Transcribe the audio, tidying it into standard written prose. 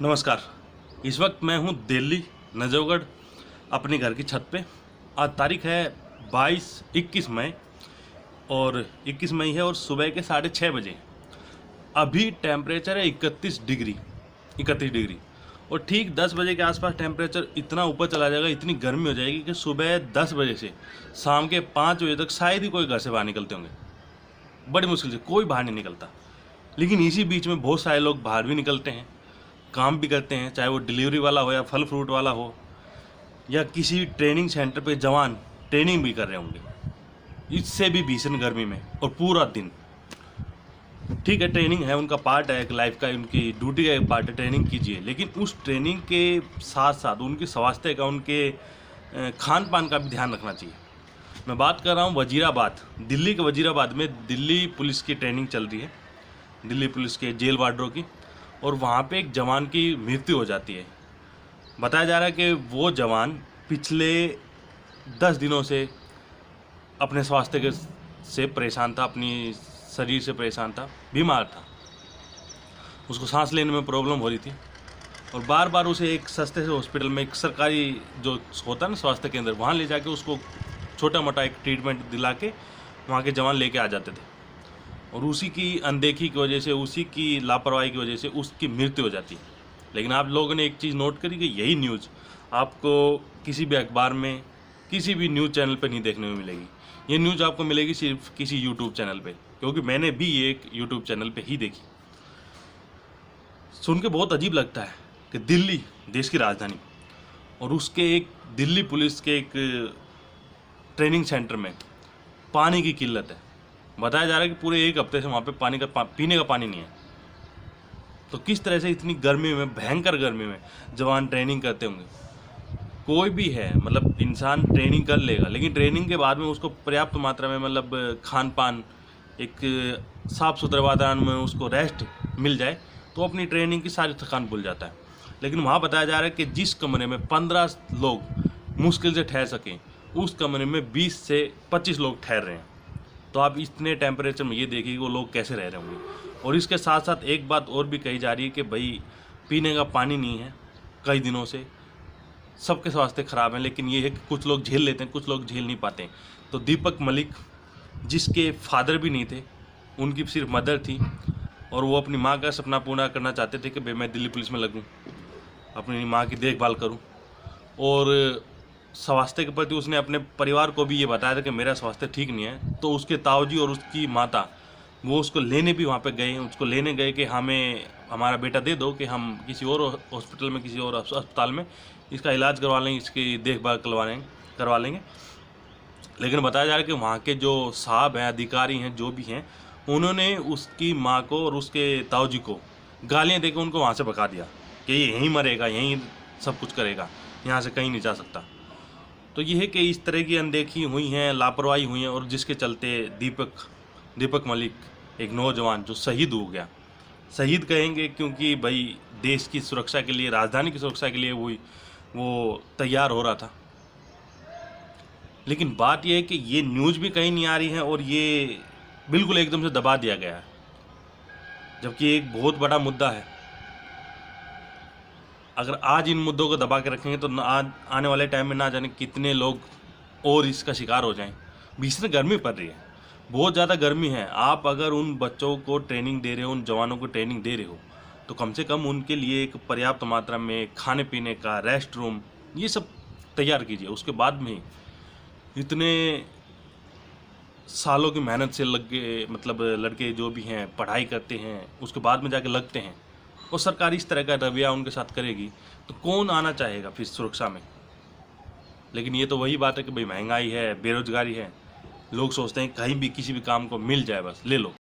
नमस्कार। इस वक्त मैं हूं दिल्ली नजफगढ़ अपने घर की छत पे। आज तारीख है 21 मई और 21 मई है और सुबह के 6:30 बजे। अभी टेम्परेचर है 31 डिग्री और ठीक 10 बजे के आसपास टेम्परेचर इतना ऊपर चला जाएगा, इतनी गर्मी हो जाएगी कि सुबह 10 बजे से शाम के 5 बजे तक शायद ही कोई घर से बाहर निकलते होंगे। बड़ी मुश्किल से कोई बाहर नहीं निकलता। लेकिन इसी बीच में बहुत सारे लोग बाहर भी निकलते हैं, काम भी करते हैं, चाहे वो डिलीवरी वाला हो या फल फ्रूट वाला हो या किसी ट्रेनिंग सेंटर पे जवान ट्रेनिंग भी कर रहे होंगे। इससे भी भीषण गर्मी में और पूरा दिन। ठीक है, ट्रेनिंग है, उनका पार्ट है, एक लाइफ का, उनकी ड्यूटी का एक पार्ट है, ट्रेनिंग कीजिए। लेकिन उस ट्रेनिंग के साथ साथ उनके स्वास्थ्य का, उनके खान पान का भी ध्यान रखना चाहिए। मैं बात कर रहा हूँ वजीराबाद, दिल्ली के वजीराबाद में दिल्ली पुलिस की ट्रेनिंग चल रही है, दिल्ली पुलिस के जेल वार्डरों की। और वहाँ पे एक जवान की मृत्यु हो जाती है। बताया जा रहा है कि वो जवान पिछले 10 दिनों से अपने स्वास्थ्य से परेशान था, अपनी शरीर से परेशान था, बीमार था, उसको सांस लेने में प्रॉब्लम हो रही थी और बार बार उसे एक सस्ते से हॉस्पिटल में, एक सरकारी जो होता है ना स्वास्थ्य केंद्र, वहाँ ले जाके उसको छोटा मोटा एक ट्रीटमेंट दिला के वहाँ के जवान लेके आ जाते थे। और उसी की अनदेखी की वजह से, उसी की लापरवाही की वजह से उसकी मृत्यु हो जाती है। लेकिन आप लोगों ने एक चीज़ नोट करी कि यही न्यूज़ आपको किसी भी अखबार में, किसी भी न्यूज़ चैनल पर नहीं देखने में मिलेगी। ये न्यूज़ आपको मिलेगी सिर्फ किसी यूट्यूब चैनल पे, क्योंकि मैंने भी ये एक यूट्यूब चैनल पे ही देखी। सुन के बहुत अजीब लगता है कि दिल्ली देश की राजधानी और उसके एक दिल्ली पुलिस के एक ट्रेनिंग सेंटर में पानी की किल्लत है। बताया जा रहा है कि पूरे एक हफ्ते से वहाँ पे पीने का पानी नहीं है। तो किस तरह से इतनी गर्मी में, भयंकर गर्मी में जवान ट्रेनिंग करते होंगे। कोई भी है, मतलब इंसान ट्रेनिंग कर लेगा, लेकिन ट्रेनिंग के बाद में उसको पर्याप्त मात्रा में, मतलब खान पान, एक साफ़ सुथरे वातावरण में उसको रेस्ट मिल जाए तो अपनी ट्रेनिंग की सारी थकान भूल जाता है। लेकिन वहाँ बताया जा रहा है कि जिस कमरे में 15 लोग मुश्किल से ठहर सकें, उस कमरे में 20 से 25 लोग ठहर रहे हैं। तो आप इतने टेम्परेचर में ये देखिए कि वो लोग कैसे रह रहे होंगे। और इसके साथ साथ एक बात और भी कही जा रही है कि भाई पीने का पानी नहीं है कई दिनों से, सबके स्वास्थ्य ख़राब हैं। लेकिन ये है कि कुछ लोग झेल लेते हैं, कुछ लोग झेल नहीं पाते। तो दीपक मलिक, जिसके फादर भी नहीं थे, उनकी सिर्फ मदर थी और वो अपनी माँ का सपना पूरा करना चाहते थे कि भाई मैं दिल्ली पुलिस में लगूँ, अपनी माँ की देखभाल करूँ। और स्वास्थ्य के प्रति उसने अपने परिवार को भी ये बताया था कि मेरा स्वास्थ्य ठीक नहीं है। तो उसके ताऊजी और उसकी माता वो उसको लेने भी वहाँ पे गए, उसको लेने गए कि हमें हमारा बेटा दे दो कि हम किसी और हॉस्पिटल में, किसी और अस्पताल में इसका इलाज करवा लेंगे, इसकी देखभाल करवा लेंगे। लेकिन बताया जा रहा है कि वहाँ के जो साहब हैं, अधिकारी हैं, जो भी हैं, उन्होंने उसकी माँ को और उसके ताऊजी को गालियाँ देकर उनको वहाँ से भगा दिया कि ये यहीं मरेगा, यहीं सब कुछ करेगा, यहाँ से कहीं नहीं जा सकता। तो ये है कि इस तरह की अनदेखी हुई हैं, लापरवाही हुई हैं और जिसके चलते दीपक मलिक, एक नौजवान जो शहीद हो गया। शहीद कहेंगे क्योंकि भाई देश की सुरक्षा के लिए, राजधानी की सुरक्षा के लिए वो तैयार हो रहा था। लेकिन बात यह है कि ये न्यूज़ भी कहीं नहीं आ रही है और ये बिल्कुल एकदम से दबा दिया गया है, जबकि एक बहुत बड़ा मुद्दा है। अगर आज इन मुद्दों को दबा के रखेंगे तो आने वाले टाइम में ना जाने कितने लोग और इसका शिकार हो जाएं। भीषण गर्मी पड़ रही है, बहुत ज़्यादा गर्मी है। आप अगर उन बच्चों को ट्रेनिंग दे रहे हो, उन जवानों को ट्रेनिंग दे रहे हो, तो कम से कम उनके लिए एक पर्याप्त मात्रा में खाने पीने का, रेस्ट रूम, ये सब तैयार कीजिए। उसके बाद में इतने सालों की मेहनत से मतलब लड़के जो भी हैं पढ़ाई करते हैं, उसके बाद में जाके लगते हैं और सरकार इस तरह का रवैया उनके साथ करेगी तो कौन आना चाहेगा फिर सुरक्षा में। लेकिन ये तो वही बात है कि भाई महंगाई है, बेरोजगारी है, लोग सोचते हैं कहीं भी किसी भी काम को मिल जाए, बस ले लो।